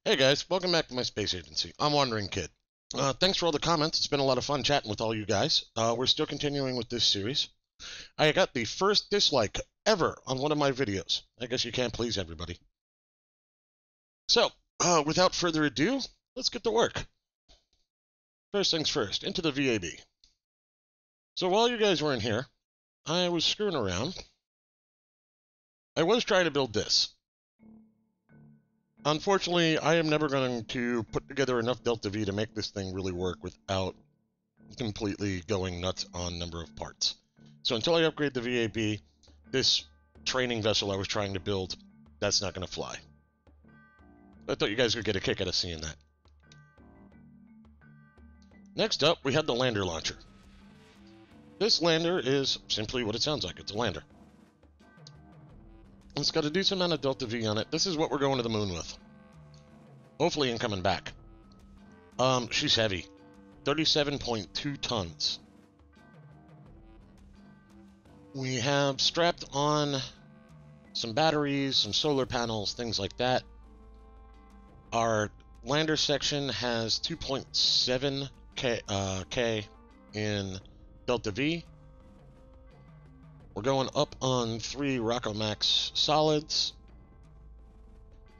Hey guys, welcome back to my space agency. I'm Wandering Kid. Thanks for all the comments. It's been a lot of fun chatting with all you guys. We're still continuing with this series. I got the first dislike ever on one of my videos. I guess you can't please everybody. So, without further ado, let's get to work. First things first, into the VAB. So while you guys weren't here, I was screwing around. I was trying to build this. Unfortunately, I am never going to put together enough Delta V to make this thing really work without completely going nuts on number of parts. So until I upgrade the VAB, this training vessel I was trying to build, that's not going to fly. I thought you guys would get a kick out of seeing that. Next up, we have the lander launcher. This lander is simply what it sounds like. It's a lander. It's got a decent amount of Delta V on it. This is what we're going to the moon with. Hopefully in coming back. She's heavy. 37.2 tons. We have strapped on some batteries, some solar panels, things like that. Our lander section has 2.7 K in Delta V. We're going up on 3 Rockomax solids.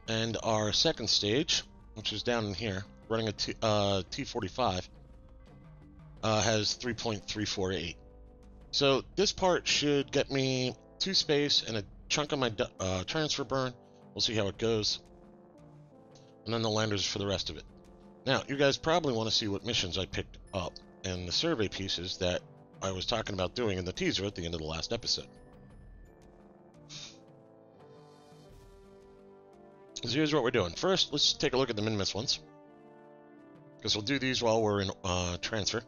And our second stage, which is down in here, running a T45, has 3.348. So this part should get me 2 space and a chunk of my transfer burn. We'll see how it goes. And then the landers for the rest of it. Now, you guys probably want to see what missions I picked up and the survey pieces that I was talking about doing in the teaser at the end of the last episode. So here's what we're doing. First, let's take a look at the Minmus ones, because we'll do these while we're in transfer.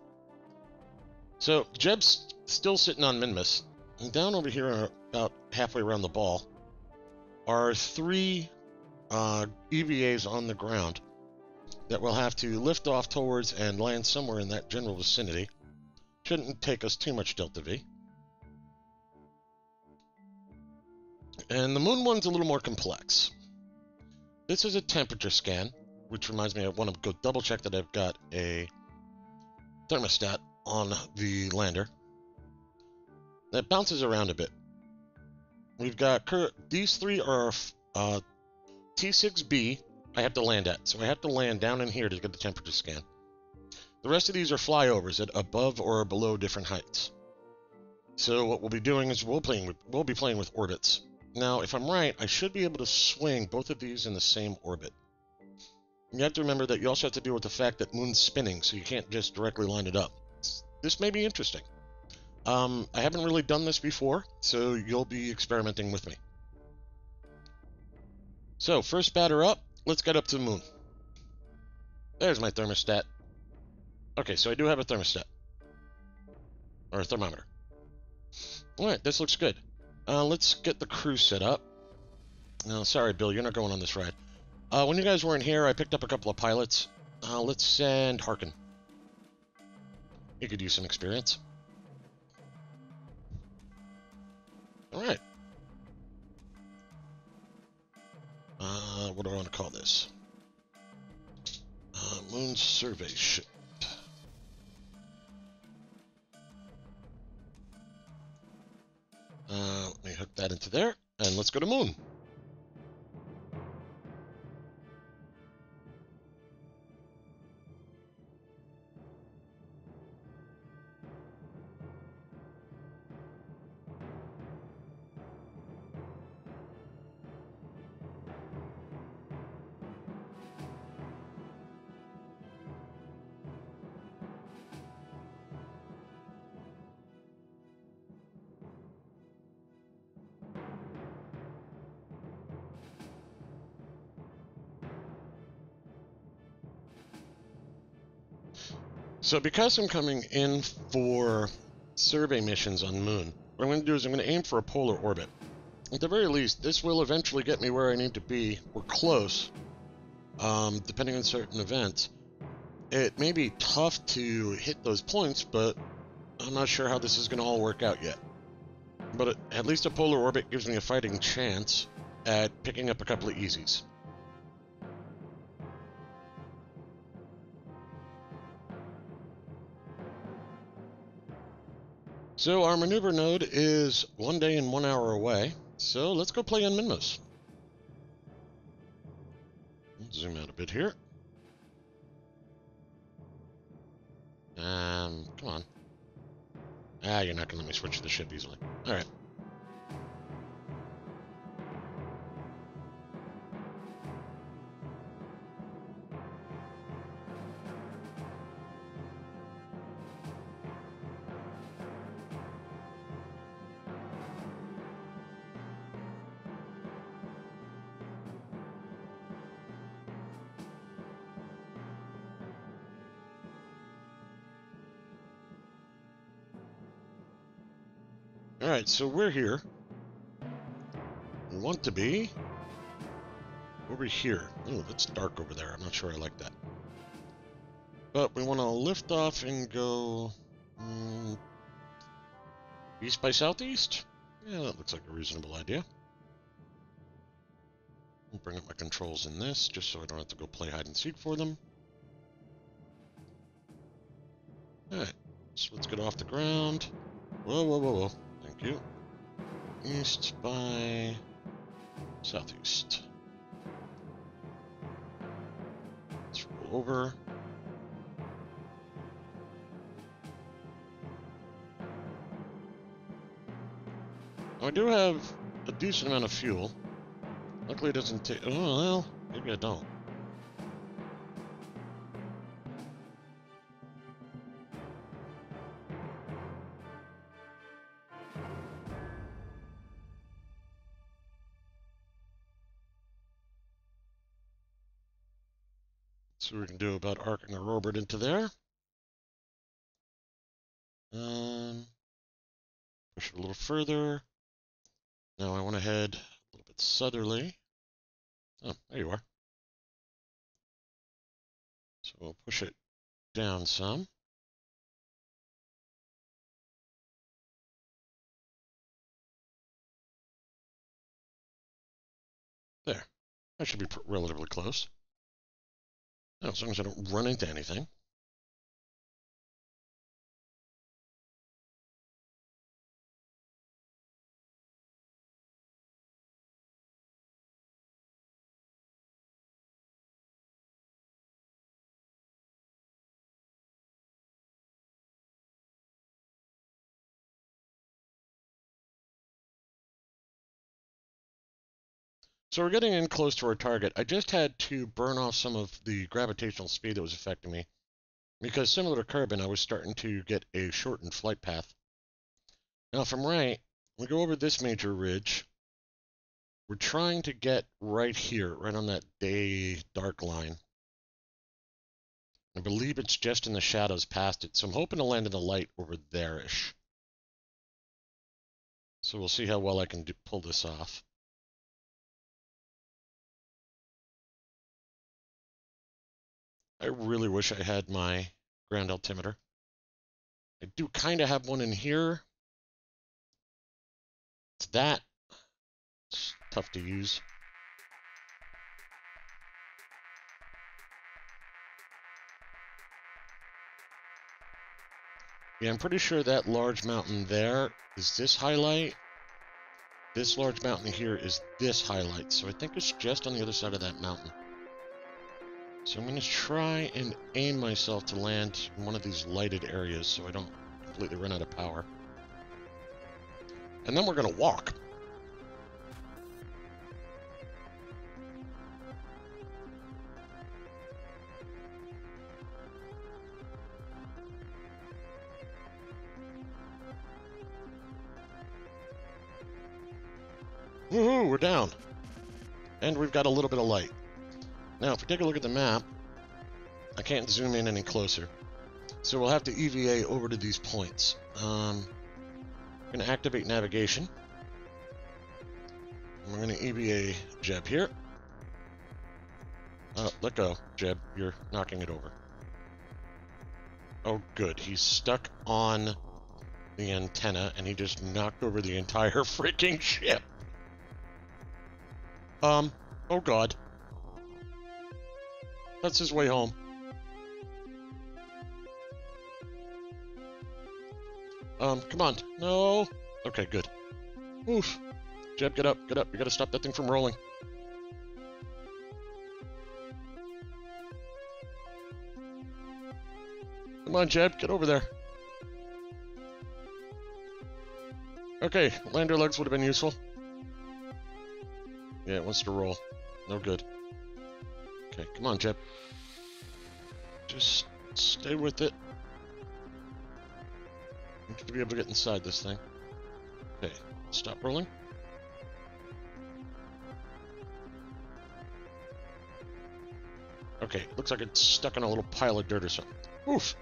So Jeb's still sitting on Minmus, and down over here, about halfway around the ball, are 3 EVAs on the ground that we'll have to lift off towards and land somewhere in that general vicinity. Shouldn't take us too much Delta V. And the moon one's a little more complex. This is a temperature scan, which reminds me I want to go double check that I've got a thermostat on the lander. That bounces around a bit. We've got these 3 are T6B I have to land at, so I have to land down in here to get the temperature scan. The rest of these are flyovers at above or below different heights. So what we'll be doing is we'll be playing with orbits. Now, if I'm right, I should be able to swing both of these in the same orbit. You have to remember that you also have to deal with the fact that Moon's spinning, so you can't just directly line it up. This may be interesting. I haven't really done this before, so you'll be experimenting with me. So, first batter up, let's get up to the moon. There's my thermostat. Okay, so I do have a thermostat. Or a thermometer. Alright, this looks good. Let's get the crew set up. No, sorry, Bill, you're not going on this ride. When you guys weren't here, I picked up a couple of pilots. Let's send Harkin. He could use some experience. Alright. What do I want to call this? Moon Survey Ship. Let me hook that into there, and let's go to Moon. So because I'm coming in for survey missions on Moon, what I'm going to do is I'm going to aim for a polar orbit. At the very least, this will eventually get me where I need to be, or close, depending on certain events. It may be tough to hit those points, but I'm not sure how this is going to all work out yet. But at least a polar orbit gives me a fighting chance at picking up a couple of easies. So our maneuver node is 1 day and 1 hour away. So let's go play on Minmus. Zoom out a bit here. Come on. Ah, you're not going to let me switch the ship easily. All right. All right, so we're here. We want to be over here. Oh, that's dark over there. I'm not sure I like that. But we want to lift off and go east by southeast. Yeah, that looks like a reasonable idea. I'll bring up my controls in this, just so I don't have to go play hide and seek for them. All right, so let's get off the ground. Whoa, whoa, whoa, whoa. Thank you. East by southeast. Let's roll over. Now, I do have a decent amount of fuel. Luckily it doesn't take... Oh, well, maybe I don't. See what we can do about arcing our orbit into there. Push it a little further. Now I want to head a little bit southerly. Oh, there you are. So we'll push it down some. There. That should be relatively close. Now, as long as I don't run into anything. So we're getting in close to our target. I just had to burn off some of the gravitational speed that was affecting me. Because similar to Kerbin, I was starting to get a shortened flight path. Now from right, we go over this major ridge. We're trying to get right here, right on that day dark line. I believe it's just in the shadows past it, so I'm hoping to land in the light over there-ish. So we'll see how well I can pull this off. I really wish I had my ground altimeter. I do kind of have one in here. It's that. It's tough to use. Yeah, I'm pretty sure that large mountain there is this highlight. This large mountain here is this highlight. So I think it's just on the other side of that mountain. So I'm going to try and aim myself to land in one of these lighted areas so I don't completely run out of power. And then we're going to walk. Woohoo, we're down. And we've got a little bit of light. Now, if we take a look at the map, I can't zoom in any closer. So we'll have to EVA over to these points. I'm going to activate navigation. And we're going to EVA Jeb here. Let go, Jeb. You're knocking it over. Oh, good. He's stuck on the antenna, and he just knocked over the entire freaking ship. Oh God. That's his way home. Come on. No. Okay, good. Oof. Jeb, get up, get up. You gotta stop that thing from rolling. Come on, Jeb, get over there. Okay, lander legs would have been useful. Yeah, it wants to roll. No good. Okay, come on, Jeb. Just stay with it. Need to be able to get inside this thing. Okay, stop rolling. Okay, looks like it's stuck in a little pile of dirt or something. Oof!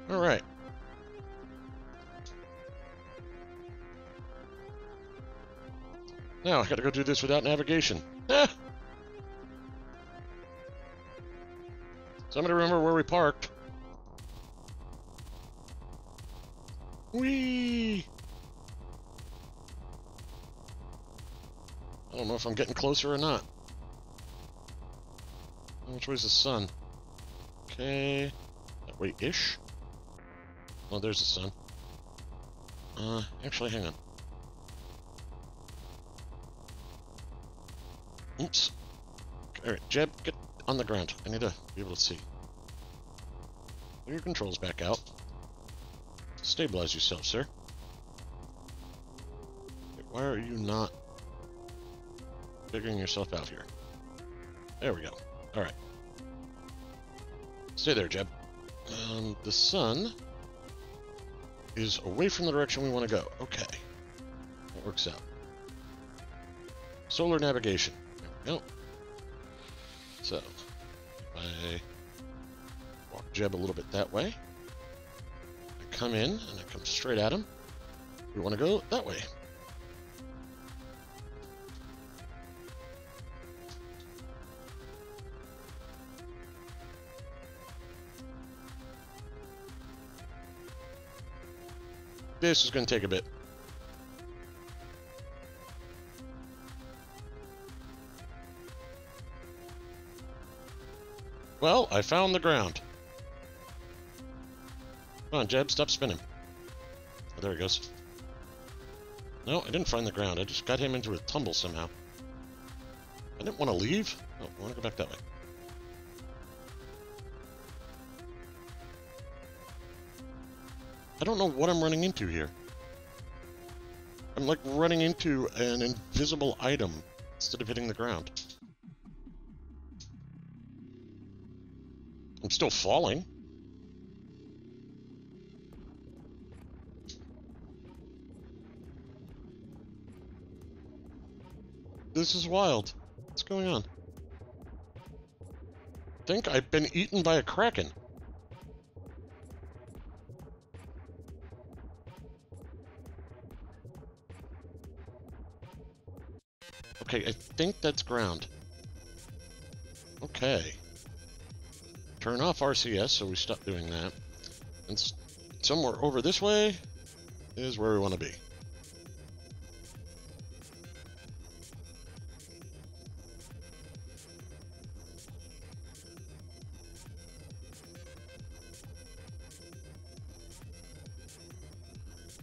Alright. Now, I gotta go do this without navigation. Ah! Somebody remember where we parked. Whee! I don't know if I'm getting closer or not. Which way's the sun? Okay. That way-ish? Oh, there's the sun. Actually, hang on. Oops. Alright, Jeb, get on the ground. I need to be able to see. Put your controls back out. Stabilize yourself, sir. Why are you not figuring yourself out here? There we go. Alright. Stay there, Jeb. The sun is away from the direction we want to go. Okay. That works out. Solar navigation. There we go. So, if I walk Jeb a little bit that way, I come in and I come straight at him. We want to go that way. This is going to take a bit. Well, I found the ground. Come on, Jeb, stop spinning. Oh, there he goes. No, I didn't find the ground. I just got him into a tumble somehow. I didn't want to leave. Oh, I want to go back that way. I don't know what I'm running into here. I'm like running into an invisible item instead of hitting the ground. I'm still falling. This is wild. What's going on? I think I've been eaten by a kraken. Okay, I think that's ground. Okay. Turn off RCS, so we stop doing that. And somewhere over this way is where we want to be.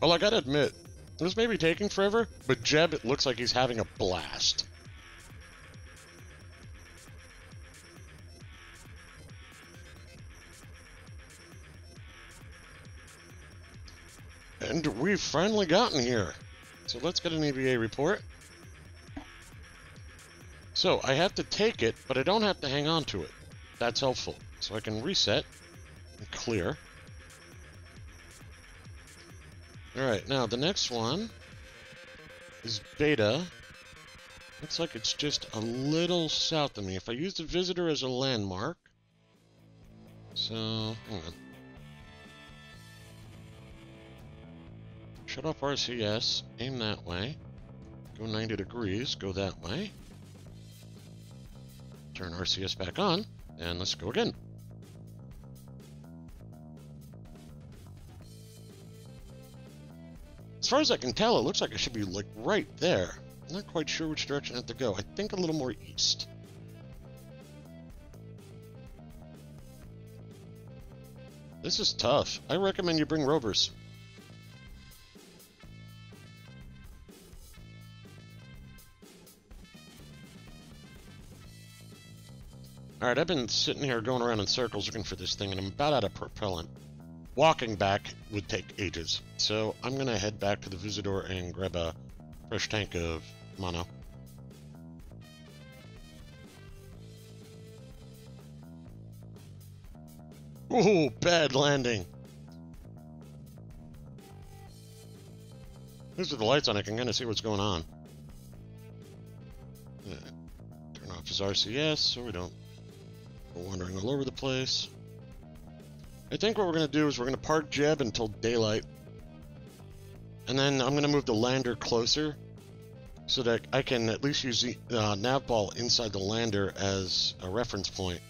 Well, I gotta admit, this may be taking forever, but Jeb, it looks like he's having a blast. And we've finally gotten here. So let's get an EVA report. So I have to take it, but I don't have to hang on to it. That's helpful. So I can reset and clear. Alright, now the next one is Beta. Looks like it's just a little south of me. If I use the visitor as a landmark... So, hang on. Shut off RCS, aim that way. Go 90 degrees, go that way. Turn RCS back on, and let's go again. As far as I can tell, it looks like it should be, like, right there. I'm not quite sure which direction I have to go. I think a little more east. This is tough. I recommend you bring rovers. Alright, I've been sitting here going around in circles looking for this thing, and I'm about out of propellant. Walking back would take ages. So I'm gonna head back to the Visitor and grab a fresh tank of mono. Ooh, bad landing. These are the lights on. I can kind of see what's going on. Yeah. Turn off his RCS so we don't go wandering all over the place. I think what we're going to do is we're going to park Jeb until daylight. And then I'm going to move the lander closer so that I can at least use the nav ball inside the lander as a reference point.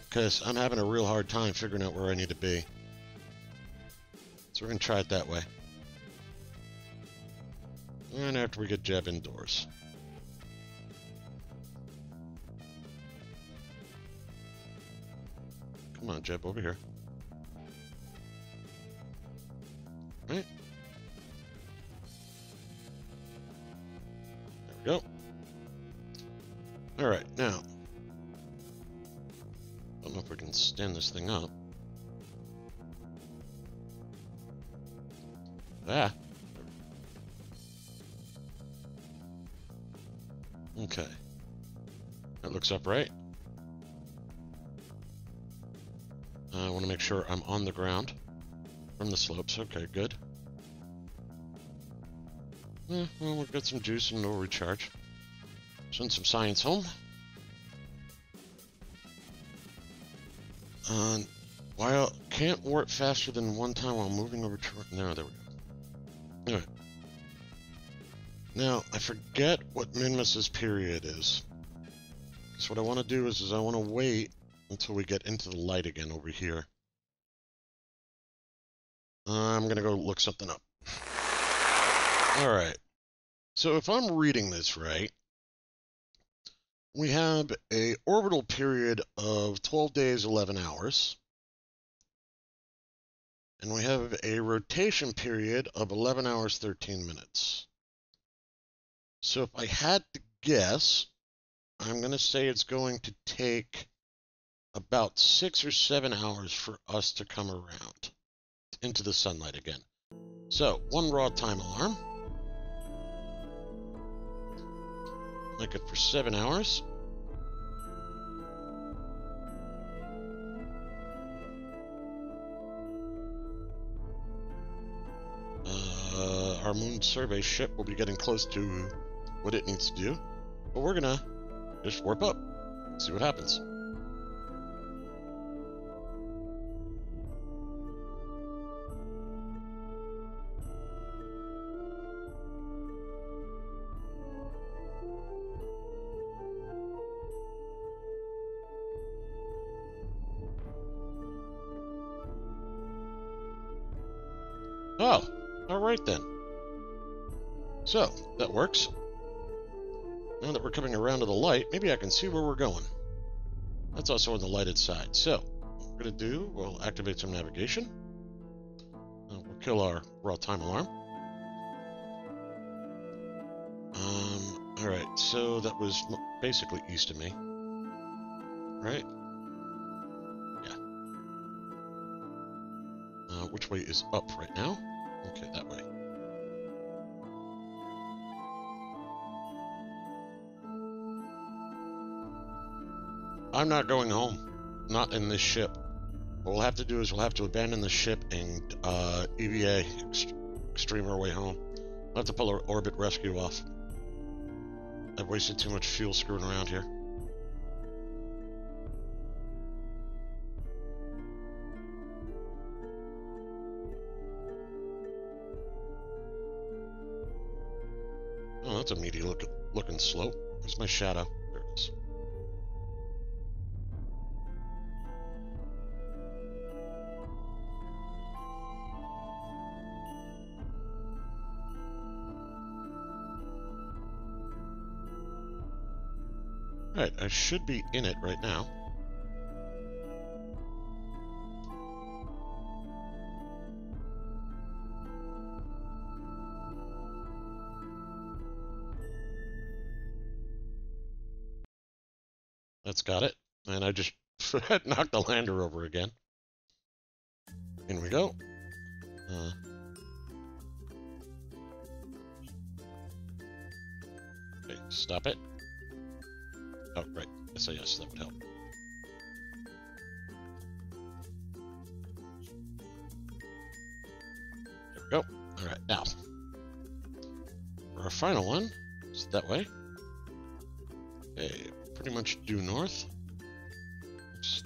Because I'm having a real hard time figuring out where I need to be. So we're going to try it that way. And after we get Jeb indoors. Come on, Jeb, over here. Right. There we go. Alright, now. I don't know if we can stand this thing up. Ah. Okay. That looks upright. I want to make sure I'm on the ground from the slopes. Okay, good. Well, we've got some juice and no recharge. Send some science home. While can't warp faster than one time while moving over to... No, there we go. Alright. Now, I forget what Minmus's period is. So what I want to do is I want to wait until we get into the light again over here. I'm going to go look something up. Alright. So if I'm reading this right, we have a orbital period of 12 days, 11 hours. And we have a rotation period of 11 hours, 13 minutes. So if I had to guess, I'm going to say it's going to take about 6 or 7 hours for us to come around into the sunlight again. So, one raw time alarm. Make it for 7 hours. Our moon survey ship will be getting close to what it needs to do, but we're gonna just warp up, see what happens. Oh, alright then. So, that works. Now that we're coming around to the light, maybe I can see where we're going. That's also on the lighted side. So, what we're going to do, we'll activate some navigation. We'll kill our raw time alarm. Alright, so that was basically east of me. Right? Yeah. Which way is up right now? Okay, that way. I'm not going home. Not in this ship. What we'll have to do is we'll have to abandon the ship and EVA, stream our way home. We'll have to pull our orbit rescue off. I've wasted too much fuel screwing around here. Oh, that's a meaty looking slope. Where's my shadow? There it is. Right, I should be in it right now. That's got it. And I just knocked the lander over again. In we go. Okay, stop it. Oh, right. SAS, that would help. There we go. Alright, now. For our final one, it's that way. Okay, pretty much due north. Oops.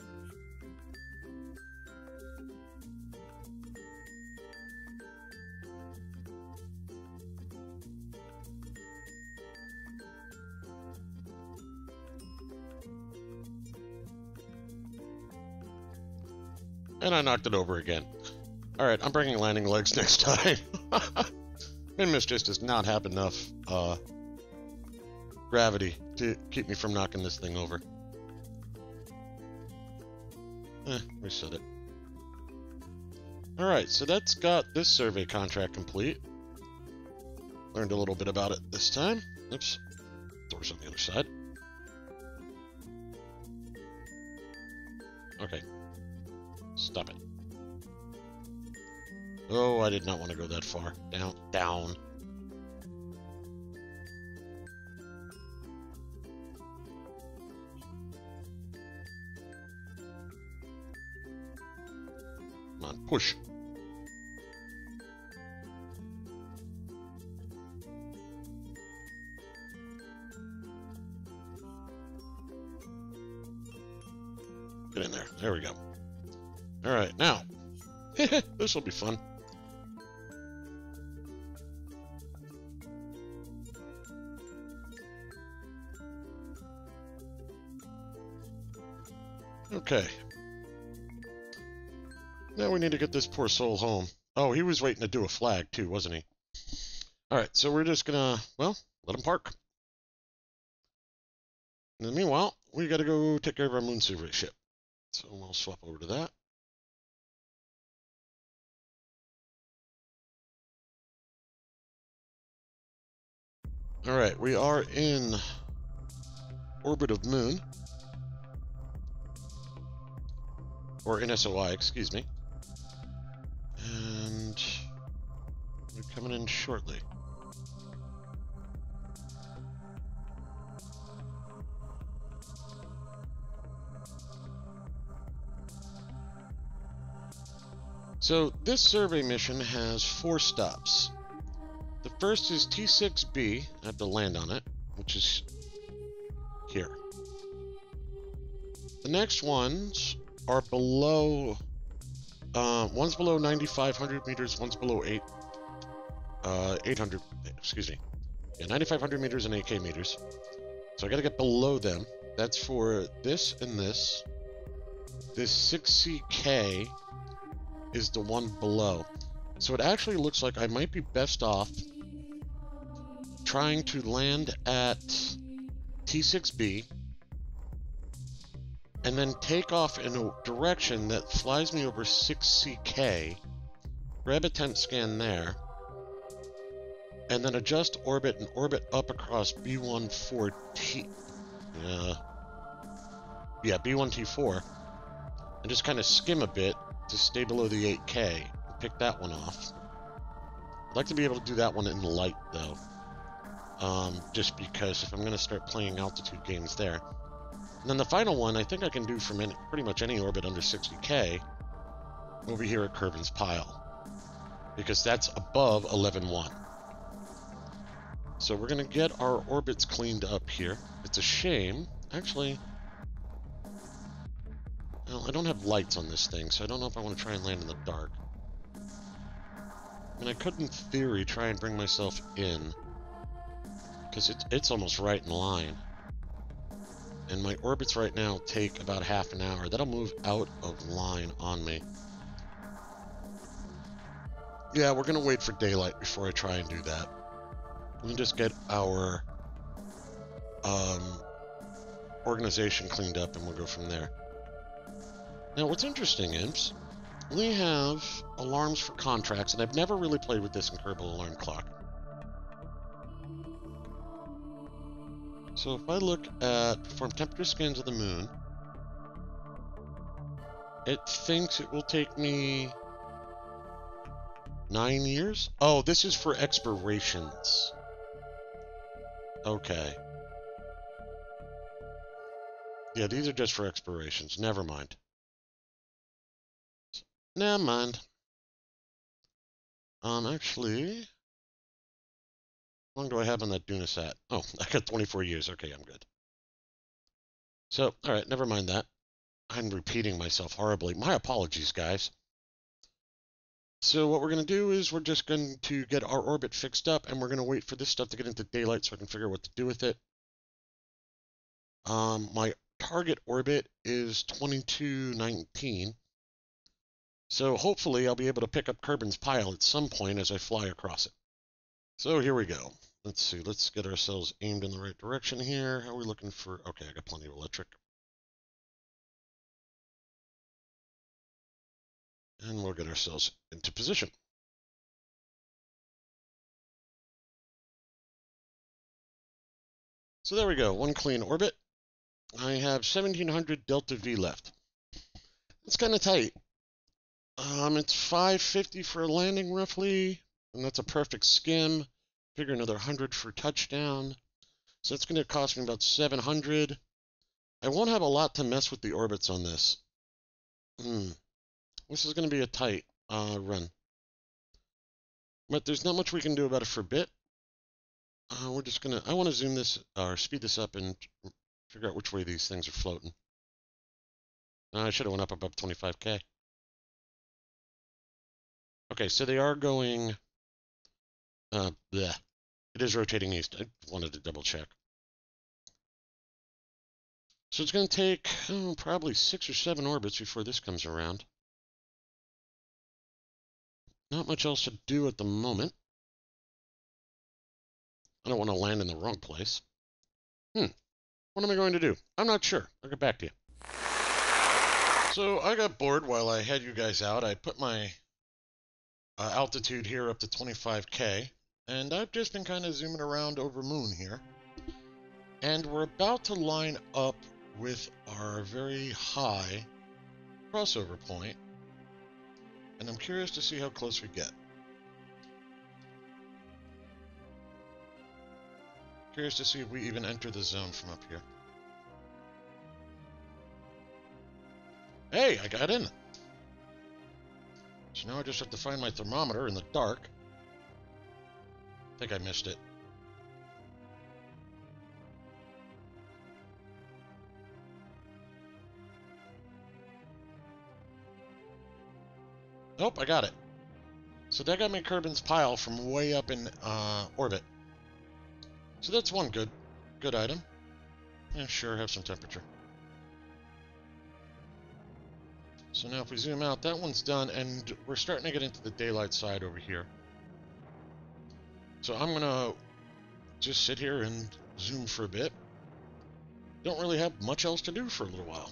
And I knocked it over again. Alright, I'm bringing landing legs next time. Minmus just does not have enough gravity to keep me from knocking this thing over. Reset it. Alright, so that's got this survey contract complete. Learned a little bit about it this time. Oops. Doors on the other side. Okay. Stop it. Oh, I did not want to go that far. Down, down. Come on, push. Get in there. There we go. All right, now. This will be fun. Okay. Now we need to get this poor soul home. Oh, he was waiting to do a flag too, wasn't he? Alright, so we're just gonna, well, let him park. And then meanwhile, we gotta go take care of our moon survey ship. So we'll swap over to that. Alright, we are in orbit of moon. Or in SOI, excuse me. And we're coming in shortly. So this survey mission has 4 stops. The first is T6B. I have to land on it, which is here. The next ones are below, one's below 9,500 meters, one's below 800, excuse me. Yeah, 9,500 meters and 8K meters. So I gotta get below them. That's for this and this. This 6CK is the one below. So it actually looks like I might be best off trying to land at T6B and then take off in a direction that flies me over 6CK, grab a temp scan there, and then adjust orbit and orbit up across B14T. B1T4, and just kind of skim a bit to stay below the 8K. Pick that one off. I'd like to be able to do that one in light, though. Just because if I'm going to start playing altitude games there. And then the final one, I think I can do from pretty much any orbit under 60K over here at Kerbin's Pile. Because that's above 11.1. So we're going to get our orbits cleaned up here. It's a shame. Actually, well, I don't have lights on this thing, so I don't know if I want to try and land in the dark. I mean, I could, in theory, try and bring myself in. Because it's almost right in line. And my orbits right now take about half an hour. That'll move out of line on me. Yeah, we're going to wait for daylight before I try and do that. Let me just get our organization cleaned up and we'll go from there. Now, what's interesting is we have alarms for contracts, and I've never really played with this in Kerbal Alarm Clock. So if I look at perform temperature scans of the moon, It thinks it will take me 9 years? Oh, this is for expirations. Okay. Yeah, these are just for expirations. Never mind. Never mind. Actually, how long do I have on that Duna sat? Oh, I got 24 years. Okay, I'm good. So, alright, never mind that. I'm repeating myself horribly. My apologies, guys. So what we're going to do is we're just going to get our orbit fixed up, and we're going to wait for this stuff to get into daylight so I can figure out what to do with it. My target orbit is 2219. So hopefully I'll be able to pick up Kerbin's pile at some point as I fly across it. So here we go. Let's see. Let's get ourselves aimed in the right direction here. How are we looking for? Okay, I got plenty of electric. And we'll get ourselves into position. So there we go. One clean orbit. I have 1700 delta V left. It's kind of tight. It's 550 for a landing roughly, and that's a perfect skim. Figure another 100 for touchdown. So that's going to cost me about 700. I won't have a lot to mess with the orbits on this. This is going to be a tight run. But there's not much we can do about it for a bit. We're just going to... I want to zoom this, or speed this up and figure out which way these things are floating. I should have went up above 25K. Okay, so they are going... bleh. It is rotating east. I wanted to double check. So it's going to take probably 6 or 7 orbits before this comes around. Not much else to do at the moment. I don't want to land in the wrong place. What am I going to do? I'm not sure. I'll get back to you. So I got bored while I had you guys out. I put my altitude here up to 25K. And I've just been kind of zooming around over Moon here. And we're about to line up with our very high crossover point. And I'm curious to see how close we get. Curious to see if we even enter the zone from up here. Hey, I got in. So now I just have to find my thermometer in the dark. I think I missed it. Nope, I got it. So that got me Kerbin's pile from way up in orbit. So that's one good item. Yeah, sure, have some temperature. So now if we zoom out, that one's done, and we're starting to get into the daylight side over here. So I'm gonna just sit here and zoom for a bit. Don't really have much else to do for a little while.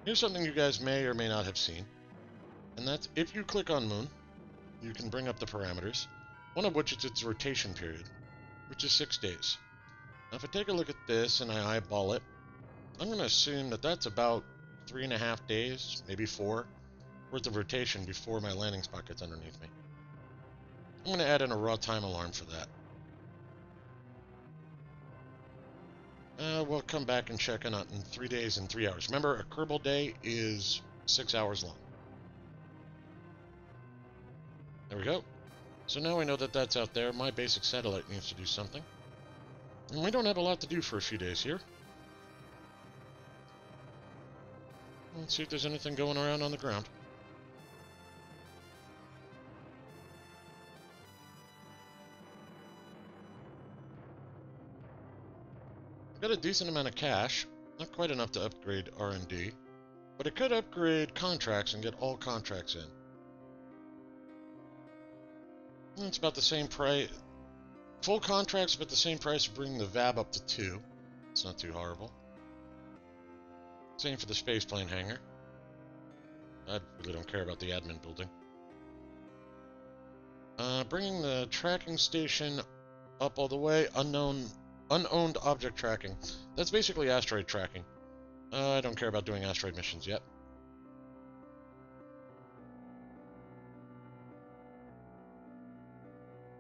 Here's something you guys may or may not have seen. And that's, if you click on Moon, you can bring up the parameters, one of which is its rotation period, which is 6 days. Now if I take a look at this and I eyeball it, I'm going to assume that that's about 3.5 days, maybe 4, worth of rotation before my landing spot gets underneath me. I'm going to add in a raw time alarm for that. We'll come back and check in 3 days and 3 hours. Remember, a Kerbal day is 6 hours long. There we go. So now we know that that's out there. My basic satellite needs to do something. And we don't have a lot to do for a few days here. Let's see if there's anything going around on the ground. Got a decent amount of cash. Not quite enough to upgrade R&D. But it could upgrade contracts and get all contracts in. It's about the same price. Full contracts about the same price to bring the VAB up to 2. It's not too horrible. Same for the spaceplane hangar. I really don't care about the admin building. Bringing the tracking station up all the way. Unowned object tracking. That's basically asteroid tracking. I don't care about doing asteroid missions yet.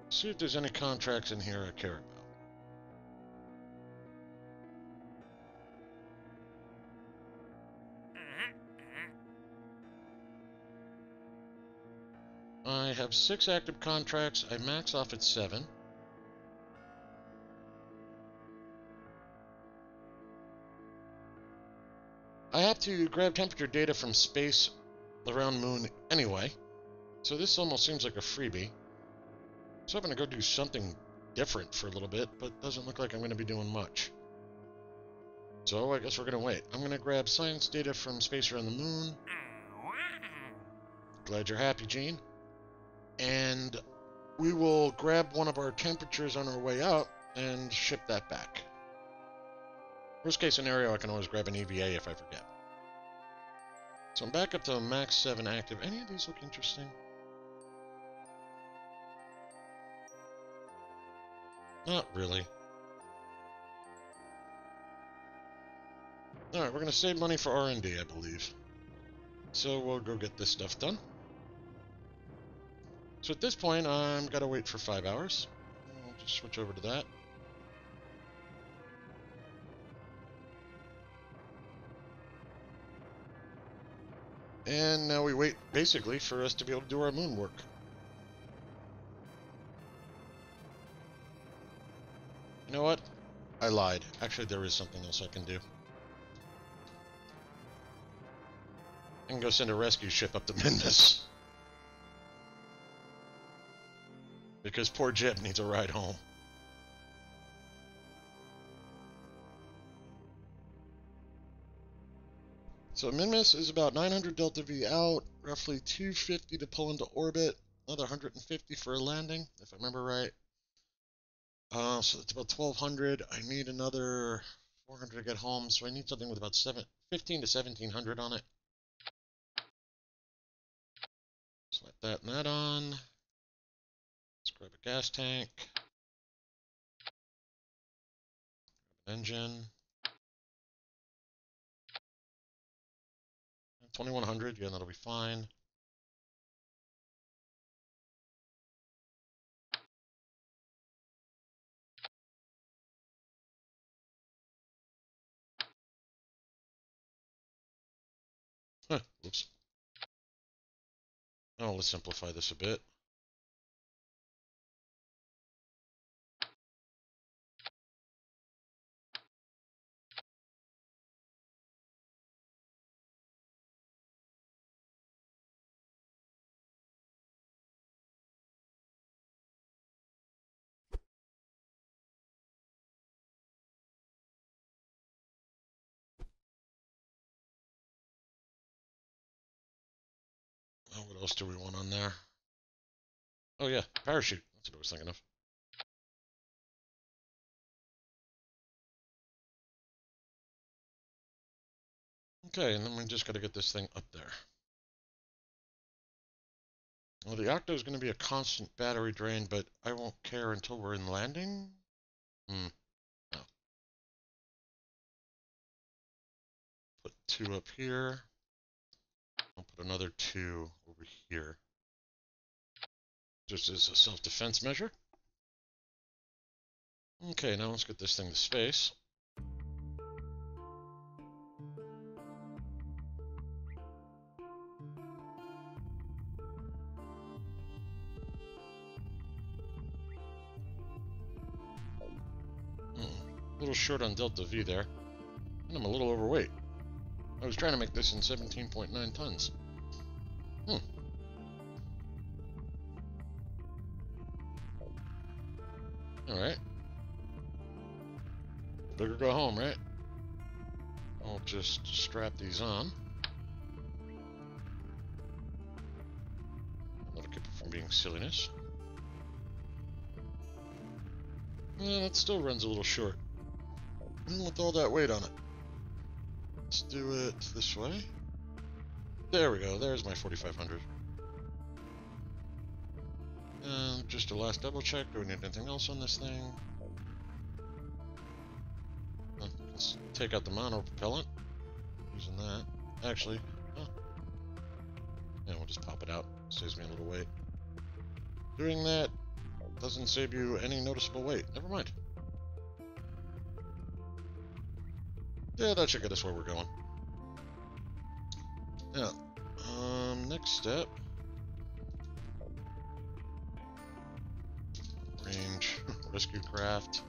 See if there's any contracts in here I care about. I have 6 active contracts. I max off at 7. I have to grab temperature data from space around Moon anyway, so this almost seems like a freebie. So I'm going to go do something different for a little bit, but doesn't look like I'm going to be doing much. So I guess we're going to wait. I'm going to grab science data from space around the Moon. Glad you're happy, Gene. And we will grab one of our temperatures on our way out and ship that back. Worst case scenario, I can always grab an EVA if I forget. So I'm back up to max 7 active. Any of these look interesting? Not really. Alright, we're going to save money for R&D, I believe. So we'll go get this stuff done. So at this point, I'm got to wait for 5 hours. I'll just switch over to that. And now we wait, basically, for us to be able to do our moon work. You know what? I lied. Actually, there is something else I can do. I can go send a rescue ship up to Minmus. Because poor Jeb needs a ride home. So Minmus is about 900 Delta V out, roughly 250 to pull into orbit, another 150 for a landing, if I remember right. So that's about 1,200. I need another 400 to get home, so I need something with about 15 to 1,700 on it. Slap that and that on. Let's grab a gas tank. Grab an engine. 2,100, yeah, that'll be fine. Oops. Oh, let's simplify this a bit. Oh, what else do we want on there? Oh yeah, parachute. That's what I was thinking of. Okay, and then we just got to get this thing up there. Well, the Octo is going to be a constant battery drain, but I won't care until we're in landing. No. Put 2 up here. I'll put another 2 over here. Just as a self-defense measure. Okay, now let's get this thing to space. A little short on Delta V there. And I'm a little overweight. I was trying to make this in 17.9 tons. Alright. Bigger go home, right? I'll just strap these on. That'll keep it from being silliness. That still runs a little short. With all that weight on it. Let's do it this way. There we go. There's my 4,500. And just a last double check. Do we need anything else on this thing? Let's take out the mono propellant. using that. Actually, yeah, we'll just pop it out. Saves me a little weight. Doing that doesn't save you any noticeable weight. Never mind. Yeah, that should get us where we're going. Yeah. Next step. Range. Rescue craft.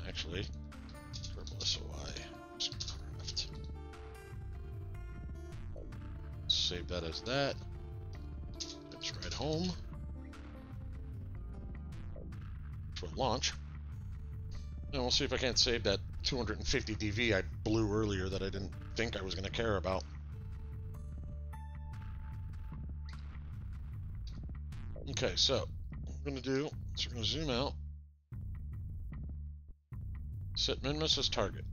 Actually, Kerbal SOI. Rescue craft. Save that as that. Let's right home. For launch. And we'll see if I can't save that 250 DV I blew earlier that I didn't think I was going to care about. Okay, so what we're going to do is we're going to zoom out. Set Minmus as target.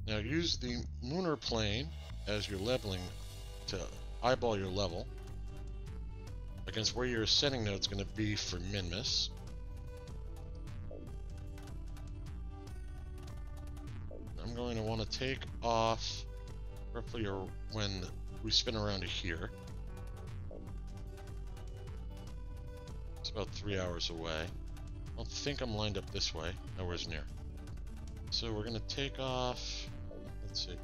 Now use the lunar plane as your leveling to eyeball your level against where your ascending node is going to be for Minmus. I'm going to want to take off roughly when we spin around to here. It's about 3 hours away. I don't think I'm lined up this way. Nowhere's near. So we're going to take off. Let's see.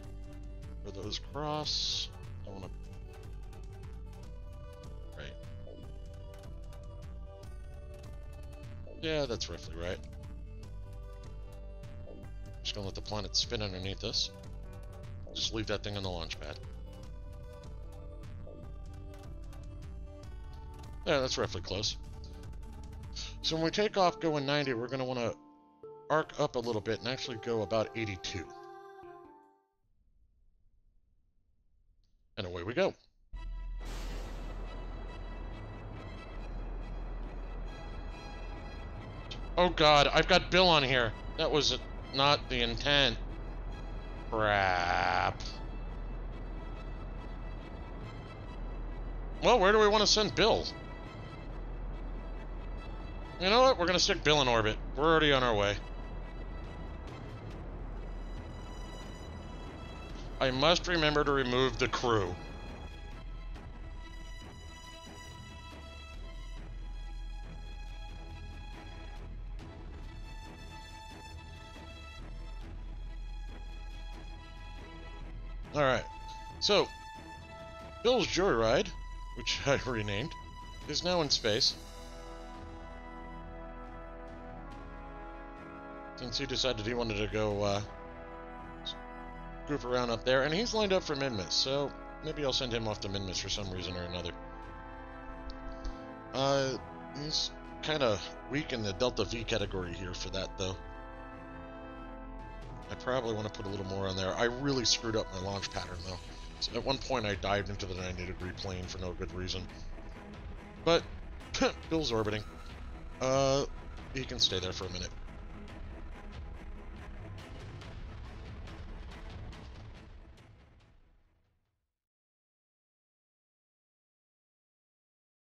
Where those cross. I want to. Right. Yeah, that's roughly right. Just gonna let the planet spin underneath us. Just leave that thing on the launch pad. Yeah, that's roughly close. So when we take off going 90, we're gonna want to arc up a little bit and actually go about 82. And away we go. Oh god, I've got Bill on here. That was not the intent. Crap. Well, where do we want to send Bill? You know what? We're going to stick Bill in orbit. We're already on our way. I must remember to remove the crew. Alright, so Bill's Joyride, which I renamed, is now in space. Since he decided he wanted to go goof around up there, and he's lined up for Minmus, so maybe I'll send him off to Minmus for some reason or another. He's kind of weak in the Delta V category here for that, though. I probably want to put a little more on there. I really screwed up my launch pattern, though. So at one point, I dived into the 90-degree plane for no good reason. But, Bill's orbiting. He can stay there for a minute.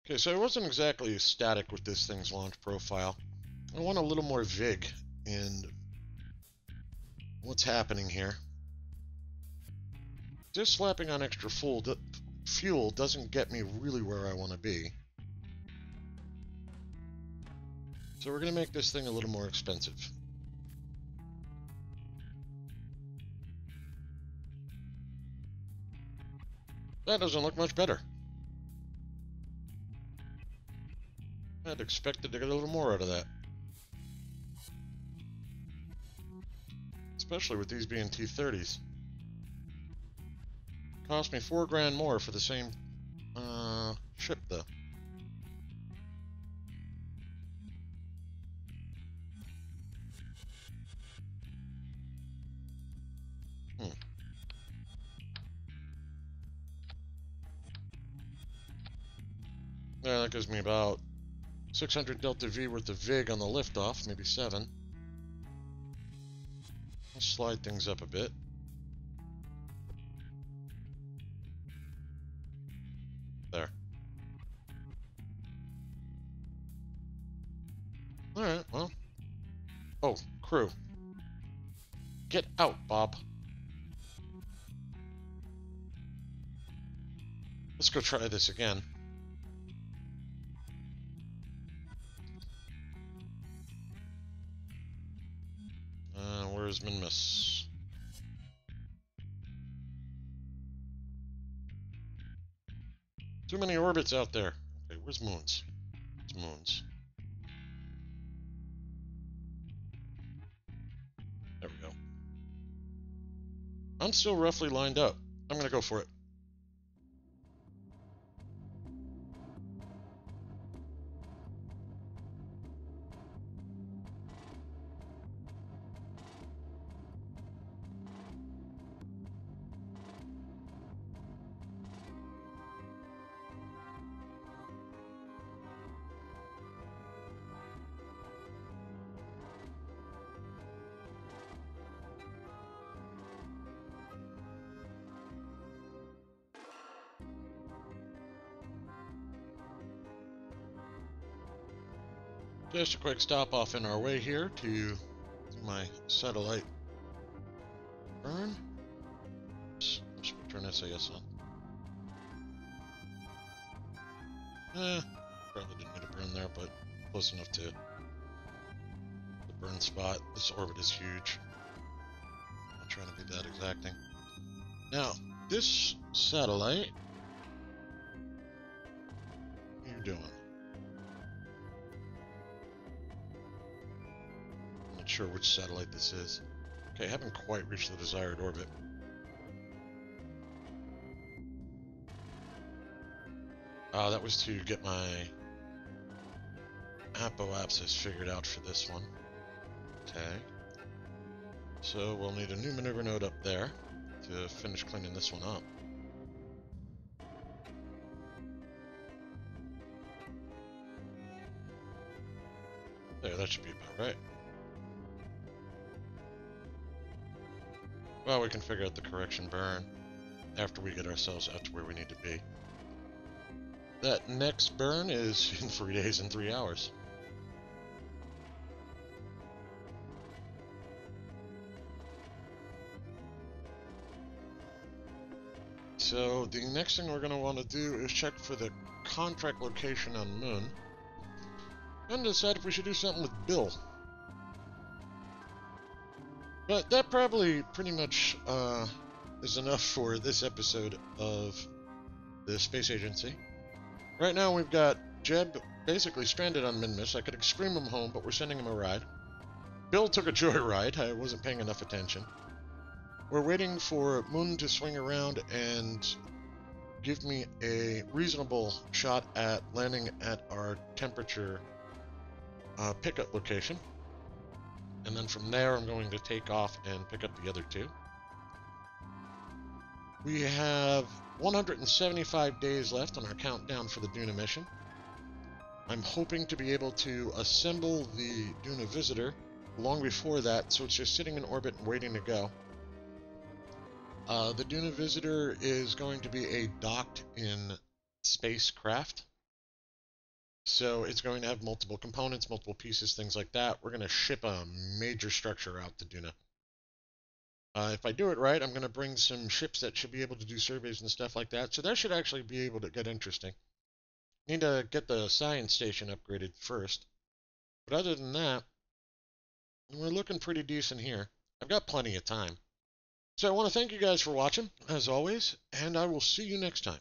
Okay, so I wasn't exactly static with this thing's launch profile. I want a little more vig in what's happening here. Just slapping on extra fuel doesn't get me really where I want to be. So we're going to make this thing a little more expensive. That doesn't look much better. I'd expected to get a little more out of that. Especially with these being T-30s. Cost me $4 grand more for the same ship, though. Yeah, that gives me about 600 Delta V worth of VIG on the liftoff, maybe 7. I'll slide things up a bit. There. Alright, well. Oh, crew. Get out, Bob. Let's go try this again. Where's Minmus? Too many orbits out there. Okay, where's moons? It's moons. There we go. I'm still roughly lined up. I'm gonna go for it. Just a quick stop off in our way here to my satellite burn. Let's turn SAS on. Probably didn't need a burn there, but close enough to the burn spot. This orbit is huge. I'm not trying to be that exacting. Now, this satellite, what are you doing? Not sure which satellite this is. Okay, haven't quite reached the desired orbit. That was to get my apoapsis figured out for this one. Okay. So we'll need a new maneuver node up there to finish cleaning this one up. There, that should be about right. Well, we can figure out the correction burn after we get ourselves out to where we need to be. That next burn is in 3 days and 3 hours. So the next thing we're going to want to do is check for the contract location on Moon and decide if we should do something with Bill. But that probably pretty much is enough for this episode of the Space Agency. Right now we've got Jeb basically stranded on Minmus. I could scream him home, but we're sending him a ride. Bill took a joyride. I wasn't paying enough attention. We're waiting for Moon to swing around and give me a reasonable shot at landing at our temperature pickup location. And then from there, I'm going to take off and pick up the other two. We have 175 days left on our countdown for the Duna mission. I'm hoping to be able to assemble the Duna visitor long before that, so it's just sitting in orbit and waiting to go. The Duna visitor is going to be a docked-in spacecraft. So it's going to have multiple components, multiple pieces, things like that. We're going to ship a major structure out to Duna. If I do it right, I'm going to bring some ships that should be able to do surveys and stuff like that. So that should actually be able to get interesting. Need to get the science station upgraded first. But other than that, we're looking pretty decent here. I've got plenty of time. So I want to thank you guys for watching, as always, and I will see you next time.